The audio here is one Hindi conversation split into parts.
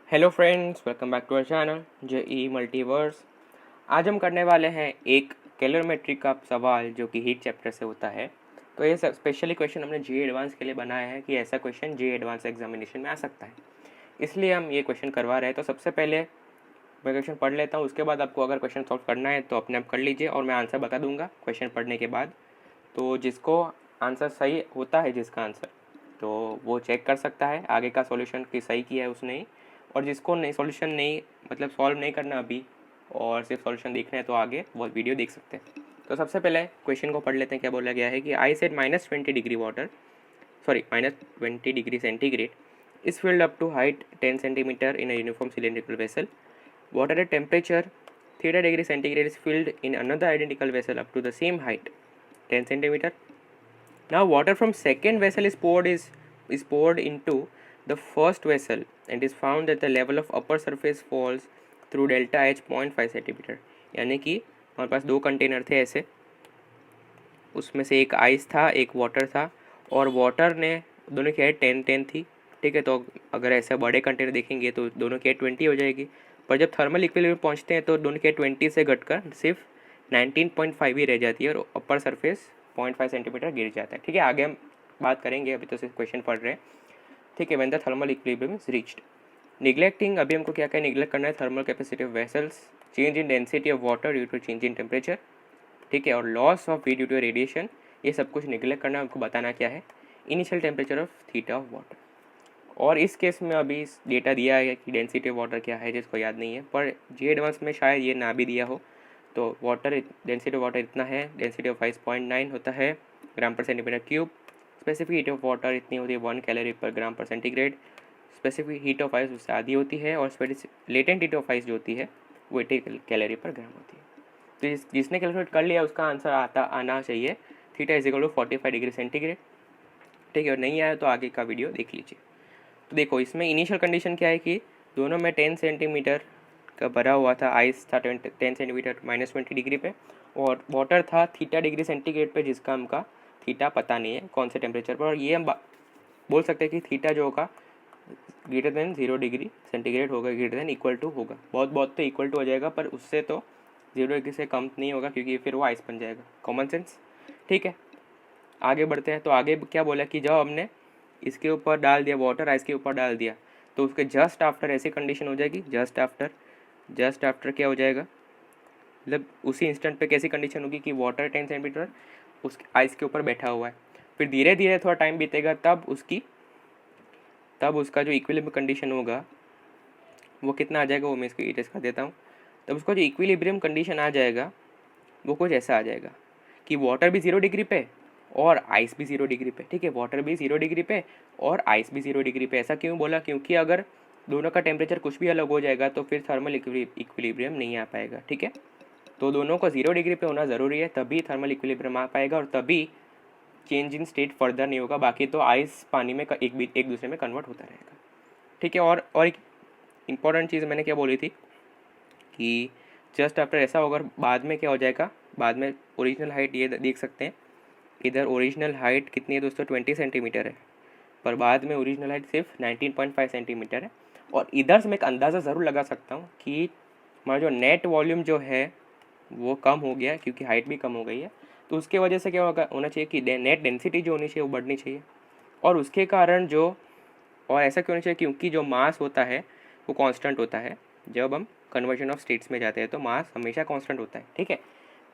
Hello friends, welcome back to our channel JE multiverse. आज हम करने वाले हैं एक कैलोरीमेट्री का सवाल जो कि हीट चैप्टर से होता है। तो ये स्पेशली क्वेश्चन हमने जेई एडवांस के लिए बनाया है कि ऐसा क्वेश्चन जेई एडवांस एग्जामिनेशन में आ सकता है, इसलिए हम ये क्वेश्चन करवा रहे हैं। तो सबसे पहले मैं क्वेश्चन पढ़ लेता हूँ, उसके बाद आपको अगर क्वेश्चन सॉल्व करना है तो अपने आप कर लीजिए और मैं आंसर बता दूंगा क्वेश्चन पढ़ने के बाद। तो जिसको आंसर सही होता है, जिसका आंसर, तो वो चेक कर सकता है आगे का सॉल्यूशन कि सही किया है उसने ही। और जिसको नहीं, सॉल्यूशन नहीं, मतलब सॉल्व नहीं करना अभी और सिर्फ सॉल्यूशन देखना है, तो आगे वो वीडियो देख सकते हैं। तो सबसे पहले क्वेश्चन को पढ़ लेते हैं। क्या बोला गया है कि I set -20 degree water, sorry -20 degree centigrade is filled up to height 10 centimeter in a uniform cylindrical vessel. Water at temperature theta degree centigrade is filled in another identical vessel up to the same height 10 centimeter. Now water from second vessel is poured into the first vessel and is found that the level of upper surface falls through delta h 0.5 centimetre. यानी कि हमारे पास दो कंटेनर थे ऐसे, उसमें से एक आइस था एक वाटर था, और वाटर ने दोनों की हाइट 10-10 थी। ठीक है, तो अगर ऐसे बड़े कंटेनर देखेंगे तो दोनों की हाइट 20 हो जाएगी, पर जब थर्मल इक्विलिब्रियम पहुंचते हैं तो दोनों की हाइट 20 से घटकर सिर्फ 19.5 ही रह जाती है और अपर सरफेस 0.5 सेंटीमीटर गिर जाता है। ठीक है, आगे हम बात करेंगे, अभी तो सिर्फ क्वेश्चन पढ़ रहे हैं। ठीक है, when the thermal equilibrium is reached, neglecting, अभी हमको क्या क्या निग्लेक्ट करना है, thermal capacity of vessels, change in density of water due to change in temperature, ठीक है, और loss of heat due to radiation, ये सब कुछ निग्लेक्ट करना, हमको बताना क्या है, initial temperature of theta of water. और इस केस में अभी इस डेटा दिया है कि डेंसिटी ऑफ वाटर क्या है, जिसको याद नहीं है, पर जी एडवांस में शायद ये ना भी दिया हो। तो वाटर डेंसिटी ऑफ वाटर इतना है, डेंसिटी ऑफ 5.9 होता है ग्राम पर centimetre cube. Specific heat of water इतनी होती है 1 कैलोरी पर ग्राम पर centigrade. Specific heat of ice उससे आधी होती है, और लेटेंट हीट ऑफ आइस जो होती है वो 80 कैलोरी पर ग्राम होती है। तो जिसने कैलकुलेट कर लिया उसका आंसर आना चाहिए theta is equal to 45 degree centigrade. ठीक है, और नहीं आया तो आगे का वीडियो देख लीजिए। तो देखो, इसमें इनिशियल कंडीशन क्या है कि दोनों में 10 सेंटीमीटर का भरा हुआ था, आइस था 10 सेंटीमीटर -20 डिग्री पे, और वाटर था थीटा डिग्री सेंटीग्रेड पे, जिसका हमका थीटा पता नहीं है कौन से टेम्परेचर पर। और ये हम बोल सकते हैं कि थीटा जो होगा ग्रेटर देन 0 डिग्री सेंटीग्रेड होगा, ग्रेटर देन इक्वल टू होगा, बहुत तो इक्वल टू हो जाएगा, पर उससे तो 0 डिग्री से कम नहीं होगा क्योंकि फिर वो आइस बन जाएगा। Common sense. ठीक है, आगे बढ़ते हैं। तो आगे क्या बोला कि जब हमने इसके ऊपर डाल दिया वाटर, आइस के ऊपर डाल दिया, तो उसके जस्ट आफ्टर ऐसी कंडीशन हो जाएगी, जस्ट आफ्टर क्या हो जाएगा, मतलब उसी इंस्टेंट पे कैसी कंडीशन होगी कि वाटर 10 सेंटीमीटर उस आइस के ऊपर बैठा हुआ है। फिर धीरे धीरे थोड़ा टाइम बीतेगा, तब उसका जो इक्विलिब्रियम कंडीशन होगा वो कितना आ जाएगा, वो मैं इसको इरेज कर देता हूँ। तब उसका जो इक्विलिब्रियम कंडीशन आ जाएगा वो कुछ ऐसा आ जाएगा कि वाटर भी 0 डिग्री पे और आइस भी 0 डिग्री पे। ठीक है, वाटर भी 0 डिग्री पे और आइस भी 0 डिग्री पे। ऐसा क्यों बोला, क्योंकि अगर दोनों का टेम्परेचर कुछ भी अलग हो जाएगा तो फिर थर्मल इक्विलिब्रियम नहीं आ पाएगा। ठीक है, तो दोनों को 0 डिग्री पे होना ज़रूरी है, तभी थर्मल इक्विलिब्रियम आ पाएगा और तभी चेंज इन स्टेट फर्दर नहीं होगा। बाकी तो आइस पानी में एक दूसरे में कन्वर्ट होता रहेगा। ठीक है, और एक इम्पॉर्टेंट चीज़ मैंने क्या बोली थी कि जस्ट आफ्टर ऐसा होगा, बाद में क्या हो जाएगा, बाद में ओरिजिनल हाइट ये देख सकते हैं, इधर ओरिजिनल हाइट कितनी है दोस्तों, 20 सेंटीमीटर है, पर बाद में ओरिजिनल हाइट सिर्फ 19.5 सेंटीमीटर है। और इधर से मैं एक अंदाज़ा ज़रूर लगा सकता हूँ कि हमारा जो नेट वॉल्यूम जो है वो कम हो गया क्योंकि हाइट भी कम हो गई है। तो उसके वजह से क्या होना चाहिए कि नेट डेंसिटी जो होनी चाहिए वो बढ़नी चाहिए, और उसके कारण जो, और ऐसा क्यों होना चाहिए क्योंकि जो मास होता है वो कांस्टेंट होता है। जब हम कन्वर्जन ऑफ स्टेट्स में जाते हैं तो मास हमेशा कांस्टेंट होता है। ठीक है,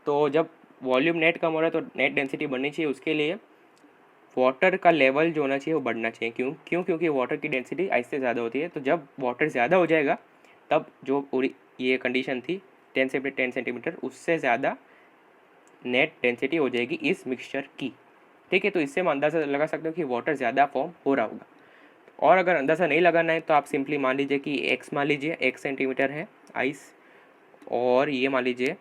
तो जब वॉल्यूम नेट कम हो रहा है तो नेट डेंसिटी बढ़नी चाहिए, उसके लिए वाटर का लेवल जो होना चाहिए वो बढ़ना चाहिए। क्योंकि वाटर की डेंसिटी आइस से ज़्यादा होती है। तो जब वाटर ज़्यादा हो जाएगा तब जो ये कंडीशन थी 10 सेंटीमीटर, उससे ज़्यादा नेट डेंसिटी हो जाएगी इस मिक्सचर की। ठीक है, तो इससे हम अंदाज़ा लगा सकते हो कि वाटर ज़्यादा फॉर्म हो रहा होगा। और अगर अंदाज़ा नहीं लगाना है तो आप सिंपली मान लीजिए कि x मान लीजिए, x सेंटीमीटर है आइस, और ये मान लीजिए,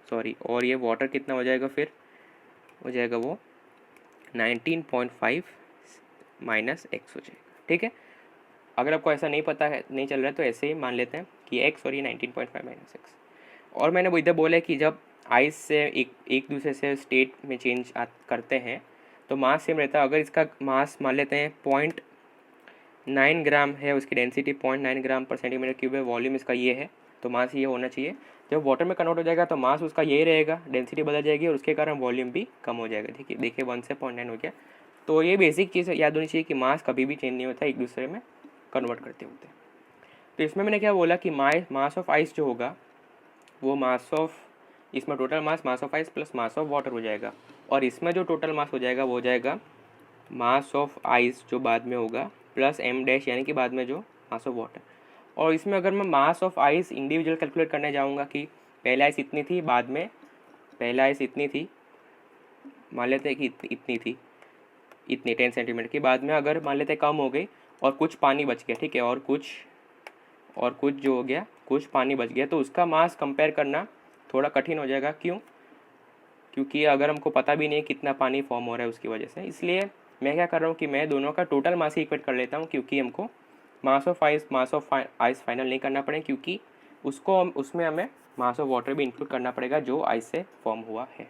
सॉरी, और ये वाटर कितना हो जाएगा, फिर हो जाएगा वो 19.5 माइनस एक्स हो जाएगा। ठीक है, अगर आपको ऐसा नहीं पता है, नहीं चल रहा है, तो ऐसे ही मान लेते हैं कि एक्स और ये 19.5 माइनस एक्स। और मैंने वो इधर बोला है कि जब आइस से एक दूसरे से स्टेट में चेंज करते हैं तो मास सेम रहता है। अगर इसका मास मान लेते हैं 9 ग्राम है, उसकी डेंसिटी 0.9 ग्राम पर सेंटीमीटर क्यूब है, वॉल्यूम इसका ये है, तो मास ये होना चाहिए। जब वाटर में कन्वर्ट हो जाएगा तो मास उसका यही रहेगा, डेंसिटी बदल जाएगी और उसके कारण वॉल्यूम भी कम हो जाएगा। देखिए देखिए 1 से 0.9 हो गया। तो ये बेसिक चीज़ याद होनी चाहिए कि मास कभी भी चेंज नहीं होता, एक दूसरे में कन्वर्ट करते होते हैं। तो इसमें मैंने क्या बोला कि मास ऑफ आइस जो होगा वो मास ऑफ, इसमें total mass of ice plus mass of water हो जाएगा, और इसमें जो टोटल मास हो जाएगा वो हो जाएगा मास ऑफ आइस जो बाद में होगा प्लस एम डैश यानी कि बाद में जो मास ऑफ वाटर। और इसमें अगर मैं मास ऑफ आइस इंडिविजुअल कैलकुलेट करने जाऊँगा कि पहले आइस इतनी थी, बाद में पहले आइस इतनी थी, मान लेते हैं कि इतनी थी, इतनी 10 सेंटीमीटर की, बाद में अगर मान लेते हैं कम हो गई और कुछ पानी बच गया, ठीक है, और कुछ जो हो गया, कुछ पानी बच गया, तो उसका मास कंपेयर करना थोड़ा कठिन हो जाएगा। क्यों? क्योंकि अगर हमको पता भी नहीं कितना पानी फॉर्म हो रहा है उसकी वजह से, इसलिए मैं क्या कर रहा हूँ कि मैं दोनों का टोटल मास ही इक्वेट कर लेता हूँ, क्योंकि हमको मास ऑफ आइस फाइनल नहीं करना पड़े, क्योंकि उसमें हमें मास ऑफ वाटर भी इंक्लूड करना पड़ेगा जो आइस से फॉर्म हुआ है।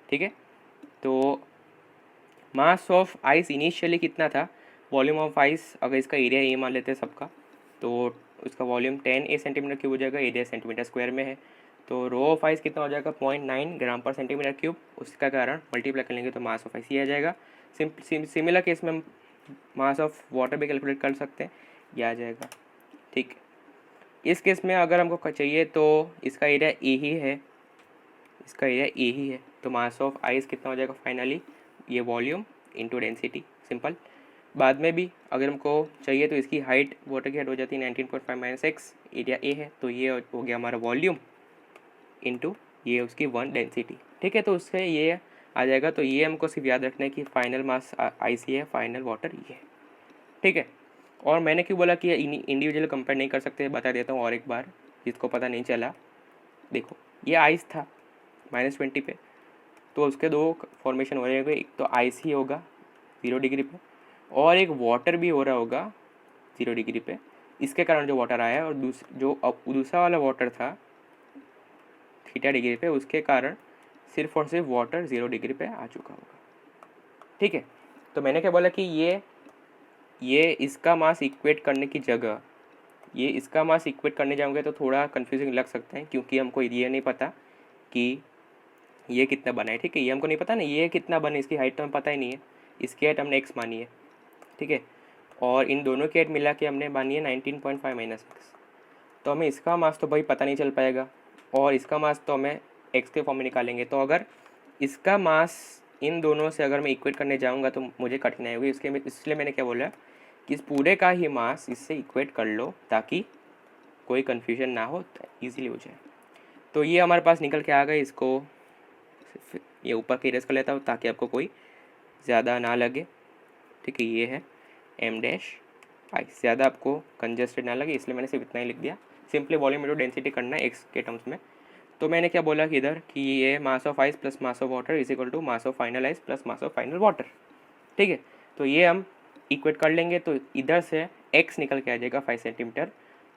ठीक है, तो मास ऑफ आइस इनिशियली कितना था, वॉल्यूम ऑफ आइस अगर इसका एरिया ये मान लेते हैं सबका, तो उसका वॉल्यूम 10 सेंटीमीटर क्यूब हो जाएगा, एरिया सेंटीमीटर स्क्वायर में है, तो रो ऑफ आइस कितना हो जाएगा 0.9 ग्राम पर सेंटीमीटर क्यूब, उसका कारण मल्टीप्लाई कर लेंगे तो मास ऑफ आइस ये आ जाएगा। सिमिलर केस में हम मास ऑफ वाटर भी कैलकुलेट कर सकते हैं, ये आ जाएगा। ठीक, इस केस में अगर हमको चाहिए तो इसका एरिया ए ही है, इसका एरिया ए ही है, तो मास ऑफ आइस कितना हो जाएगा फाइनली, ये वॉल्यूम इंटू डेंसिटी, सिंपल। बाद में भी अगर हमको चाहिए तो इसकी हाइट, वाटर की हाइट हो जाती है 19.5 माइनस एक्स, एरिया ए है, तो ये हो गया हमारा वॉल्यूम इंटू ये उसकी 1 डेंसिटी। ठीक है, तो उससे ये आ जाएगा। तो ये हमको सिर्फ याद रखना है कि फाइनल मास आइस ये है, फाइनल वाटर ये है। ठीक है, और मैंने क्यों बोला कि इंडिविजुअल कंपेयर नहीं कर सकते, बता देता हूँ और एक बार, जिसको पता नहीं चला। देखो ये आइस था -20 पे, तो उसके दो फॉर्मेशन हो रहे होंगे, एक तो आइस ही होगा 0 डिग्री पे, और एक वाटर भी हो रहा होगा 0 डिग्री पे, इसके कारण जो वाटर आया है, और दूसरा वाला वाटर था थीटा डिग्री पे, उसके कारण सिर्फ और सिर्फ वाटर 0 डिग्री पे आ चुका होगा। ठीक है, तो मैंने क्या बोला कि ये इसका मास इक्वेट करने की जगह ये इसका मास इक्वेट करने जाओगे तो थोड़ा कन्फ्यूजिंग लग सकता है, क्योंकि हमको ये नहीं पता कि ये कितना बना है। ठीक है, ये हमको नहीं पता ना ये कितना बना, इसकी हाइट तो हमें पता ही नहीं है, इसकी हाइट हमने x मानी है। ठीक है, और इन दोनों की हाइट मिला के हमने मानी है 19.5 माइनस एक्स, तो हमें इसका मास तो भाई पता नहीं चल पाएगा, और इसका मास तो हमें x के फॉर्म में निकालेंगे। तो अगर इसका मास इन दोनों से अगर मैं इक्वेट करने जाऊँगा तो मुझे कठिनाई होगी, इसलिए मैंने क्या बोला कि इस पूरे का ही मास इससे इक्वेट कर लो, ताकि कोई कन्फ्यूजन ना हो, ईजिली हो जाए। तो ये हमारे पास निकल के आ गए, इसको ये ऊपर की इरेज कर लेता हूँ ताकि आपको कोई ज़्यादा ना लगे। ठीक है, ये है एम डैश आई, ज़्यादा आपको कंजस्टेड ना लगे, इसलिए मैंने सिर्फ इतना ही लिख दिया। सिंपली वॉल्यूम इंटू डेंसिटी करना है एक्स के टर्म्स में। तो मैंने क्या बोला कि इधर कि ये mass of ice plus mass of water is equal to mass of final ice plus mass of final water. ठीक है, तो ये हम इक्वेट कर लेंगे, तो इधर से एक्स निकल के आ जाएगा 5 सेंटीमीटर।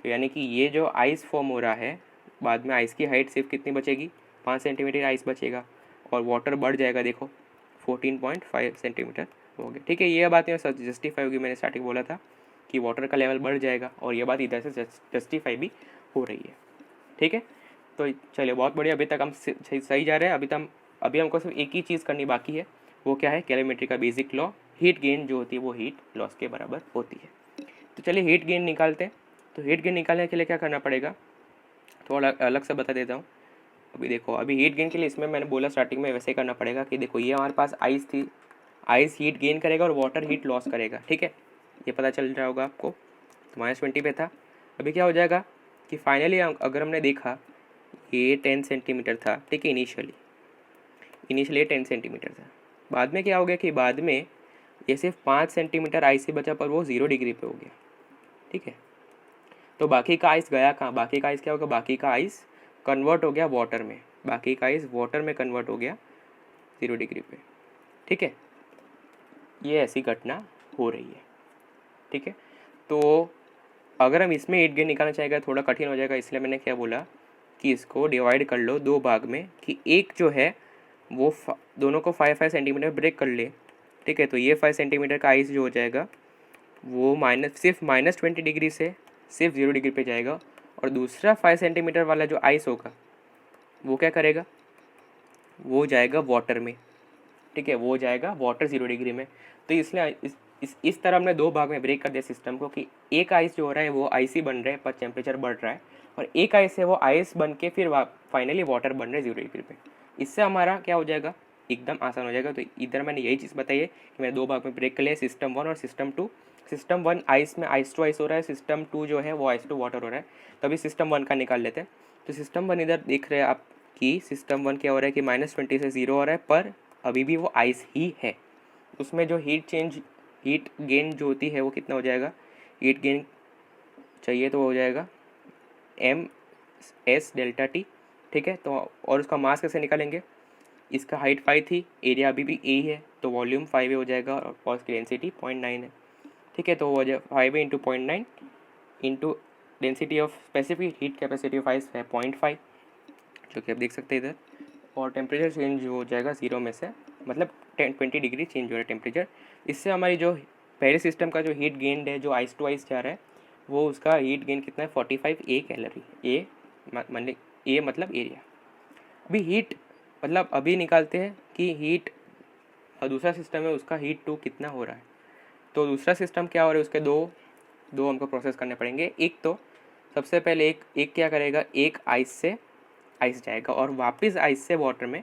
तो यानी कि ये जो आइस फॉर्म हो रहा है, बाद में आइस की हाइट सिर्फ कितनी बचेगी, 5 सेंटीमीटर आइस बचेगा, और वाटर बढ़ जाएगा, देखो 14.5 सेंटीमीटर हो गया। ठीक है, ये बात यहाँ जस्टिफाई होगी, मैंने स्टार्टिंग बोला था कि वाटर का लेवल बढ़ जाएगा, और ये बात इधर से जस्टिफाई भी हो रही है। ठीक है, तो चलिए बहुत बढ़िया, अभी तक हम सही जा रहे हैं। अभी हमको सिर्फ एक ही चीज़ करनी बाकी है, वो क्या है, कैलोरीमेट्री का बेसिक लॉ, हीट गेन जो होती है वो हीट लॉस के बराबर होती है। तो चलिए हीट गेन निकालते हैं। तो हीट गेन निकालने के लिए क्या करना पड़ेगा, थोड़ा अलग से बता देता हूँ। अभी देखो, अभी हीट गेन के लिए इसमें मैंने बोला स्टार्टिंग में वैसे करना पड़ेगा कि देखो ये हमारे पास आइस थी, आइस हीट गेन करेगा और वाटर हीट लॉस करेगा। ठीक है, ये पता चल रहा होगा आपको। तो -20 पे था, अभी क्या हो जाएगा कि फाइनली अगर हमने देखा ये 10 सेंटीमीटर था। ठीक है, इनिशियली 10 सेंटीमीटर था, बाद में क्या हो गया कि बाद में ये सिर्फ 5 सेंटीमीटर आइस से बचा, पर वो 0 डिग्री पे हो गया। ठीक है, तो बाकी का आइस गया कहाँ, बाकी का आइस क्या होगा, बाकी का आइस कन्वर्ट हो गया वाटर में, बाकी का आइस वाटर में कन्वर्ट हो गया 0 डिग्री पे। ठीक है, ये ऐसी घटना हो रही है। ठीक है, तो अगर हम इसमें हीट गेन निकालना चाहेंगे थोड़ा कठिन हो जाएगा, इसलिए मैंने क्या बोला कि इसको डिवाइड कर लो 2 भाग में, कि एक जो है वो दोनों को 5-5 सेंटीमीटर ब्रेक कर ले। ठीक है, तो ये 5 सेंटीमीटर का आइस जो हो जाएगा वो सिर्फ -20 डिग्री से सिर्फ 0 डिग्री पे जाएगा, और दूसरा 5 सेंटीमीटर वाला जो आइस होगा वो क्या करेगा, वो जाएगा वाटर में, ठीक है, वो जाएगा वाटर 0 डिग्री में। तो इसलिए इस तरह हमने दो भाग में ब्रेक कर दिया सिस्टम को कि एक आइस जो हो रहा है वो आइस ही बन रहा है पर टेम्परेचर बढ़ रहा है, और एक आइस है वो आइस बन के फिर फाइनली वाटर बन रहा है 0 डिग्री पे। इससे हमारा क्या हो जाएगा, एकदम आसान हो जाएगा। तो इधर मैंने यही चीज़ बताई है कि मैंने दो भाग में ब्रेक कर लिया, सिस्टम 1 और सिस्टम 2। सिस्टम 1 आइस में आइस टू आइस हो रहा है, सिस्टम 2 जो है वो आइस टू वाटर हो रहा है। तभी सिस्टम 1 का निकाल लेते हैं। तो सिस्टम 1 इधर देख रहे हैं आप कि सिस्टम 1 क्या हो रहा है कि -20 से 0 हो रहा है, पर अभी भी वो आइस ही है। उसमें जो हीट गेन जो होती है वो कितना हो जाएगा, हीट गेन चाहिए तो हो जाएगा ms डेल्टा टी, ठीक है। तो और उसका मास कैसे निकालेंगे, इसका हाइट 5 थी, एरिया अभी भी ए है, तो वॉल्यूम 5 हो जाएगा और पॉज की डेंसिटी 0.9 है, ठीक है। तो वो हो जाए 5 into 0.9 into density of specific heat capacity of ice है 0.5, जो कि आप देख सकते हैं इधर। और टेम्परेचर चेंज हो जाएगा 0 में से, मतलब 20 डिग्री चेंज हो रहा है टेम्परेचर। इससे हमारी जो पहले सिस्टम का जो हीट गेन है जो आइस टू आइस जा रहा है, वो उसका हीट गेन कितना है 45 ए कैलोरी। ए मतलब एरिया। अभी हीट मतलब अभी निकालते हैं कि हीट, और दूसरा सिस्टम है उसका हीट टू कितना हो रहा है। तो दूसरा सिस्टम क्या हो रहा है, उसके दो हमको प्रोसेस करने पड़ेंगे। एक तो सबसे पहले एक क्या करेगा, एक आइस से आइस जाएगा और वापस आइस से वाटर में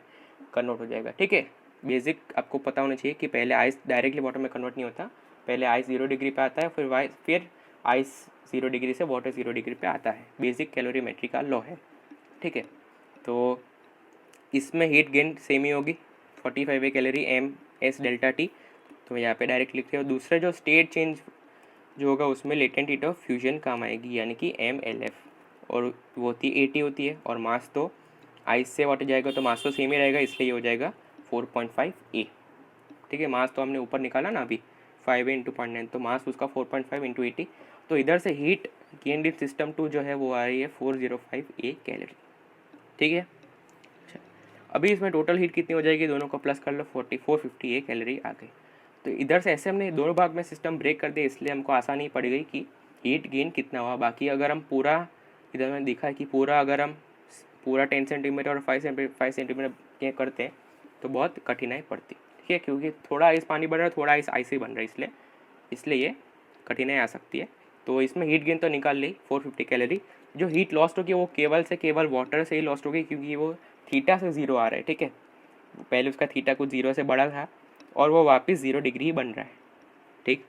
कन्वर्ट हो जाएगा, ठीक है। बेसिक आपको पता होना चाहिए कि पहले आइस डायरेक्टली वाटर में कन्वर्ट नहीं होता, पहले आइस 0 डिग्री पे आता है, फिर आइस 0 डिग्री से वाटर 0 डिग्री पे आता है। बेसिक कैलोरीमेट्री का लॉ है, ठीक है। तो इसमें हीट गेन सेम ही होगी 45 कैलोरी ms डेल्टा टी, तो यहाँ पे डायरेक्ट लिखते हैं। दूसरा जो स्टेट चेंज जो होगा उसमें लेटेंट हीट ऑफ फ्यूजन काम आएगी, यानी कि MLF, और वो होती 80 होती है। और मास तो आइस से वाटर जाएगा तो मास तो सेम ही रहेगा, इसलिए हो जाएगा 4.5 A, ठीक है। मास तो हमने ऊपर निकाला ना अभी 5 इंटू 0.9, तो मास उसका 4.5 इंटू 80। तो इधर से हीट गेन इन सिस्टम 2 जो है वो आ रही है 405 A कैलोरी, ठीक है। अच्छा, अभी इसमें टोटल हीट कितनी हो जाएगी, दोनों को प्लस कर लो, 450 A कैलोरी आ गई। तो इधर से ऐसे हमने दोनों भाग में सिस्टम ब्रेक कर दिया, इसलिए हमको आसानी पड़ गई कि हीट गेन कितना हुआ। बाकी अगर हम पूरा, इधर मैंने दिखा है कि पूरा अगर हम पूरा 10 सेंटीमीटर और 5 सेंटीमीटर के करते हैं तो बहुत कठिनाई पड़ती, ठीक है, क्योंकि थोड़ा आइस पानी बन रहा है, थोड़ा आइस ही बन रहा है, इसलिए ये कठिनाई आ सकती है। तो इसमें हीट गेन तो निकाल ली 450 कैलोरी। जो हीट लॉस्ट होगी वो केवल वाटर से ही लॉस्ट होगी, क्योंकि वो थीटा से 0 आ रहा है, ठीक है। पहले उसका थीटा कुछ 0 से बड़ा था और वो वापस 0 डिग्री ही बन रहा है, ठीक।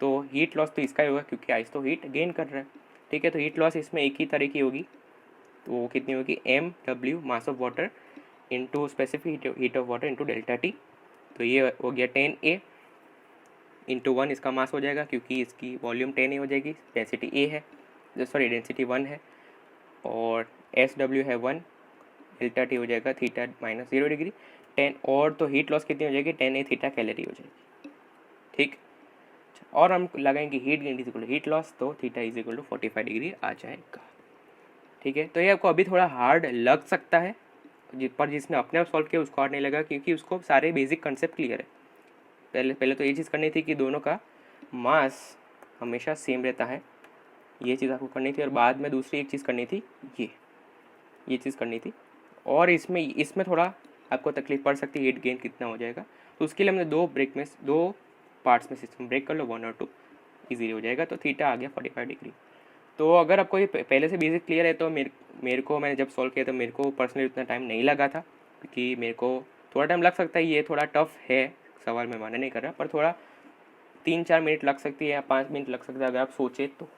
तो हीट लॉस तो इसका ही होगा क्योंकि आइस तो हीट गेन कर रहा है, ठीक है। तो हीट लॉस इसमें एक ही तरह की होगी, तो वो कितनी होगी, MW mass of water into specific heat of water into delta T. तो ये हो गया 10A इंटू 1 इसका मास हो जाएगा, क्योंकि इसकी वॉल्यूम 10 ही हो जाएगी, डेंसिटी A है, डेंसिटी 1 है, और SW है 1, डेल्टा टी हो जाएगा थीटा माइनस 0 डिग्री 10। और तो हीट लॉस कितनी हो जाएगी, 10A थीटा कैलोरी हो जाएगी, ठीक। और हम लगाएंगे heat gain is equal to heat loss, तो theta is equal to 45 degree आ जाएगा, ठीक है। तो ये आपको अभी थोड़ा हार्ड लग सकता है, पर जिसने अपने आप सॉल्व किया उसको हार्ड नहीं लगा, क्योंकि उसको सारे बेसिक कंसेप्ट क्लियर है। पहले तो ये चीज़ करनी थी कि दोनों का मास हमेशा सेम रहता है, ये चीज़ आपको करनी थी। और बाद में दूसरी एक चीज़ करनी थी, ये चीज़ करनी थी। और इसमें थोड़ा आपको तकलीफ पड़ सकती है, हीट गेन कितना हो जाएगा। तो उसके लिए हमने दो पार्ट्स में सिस्टम ब्रेक कर लो, 1 और 2, ईजीली हो जाएगा। तो थीटा आ गया 45 डिग्री। तो अगर आपको ये पहले से बेसिक क्लियर है तो मैंने जब सॉल्व किया तो मेरे को पर्सनली उतना टाइम नहीं लगा था, क्योंकि मेरे को थोड़ा टाइम लग सकता है, ये थोड़ा टफ है सवाल, मैं माने नहीं कर रहा, पर थोड़ा 3-4 मिनट लग सकती है या 5 मिनट लग सकता है अगर आप सोचे तो,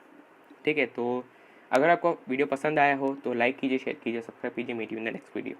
ठीक है। तो अगर आपको वीडियो पसंद आया हो तो लाइक कीजिए, शेयर कीजिए, सब्सक्राइब कीजिए। Meet you in the next video.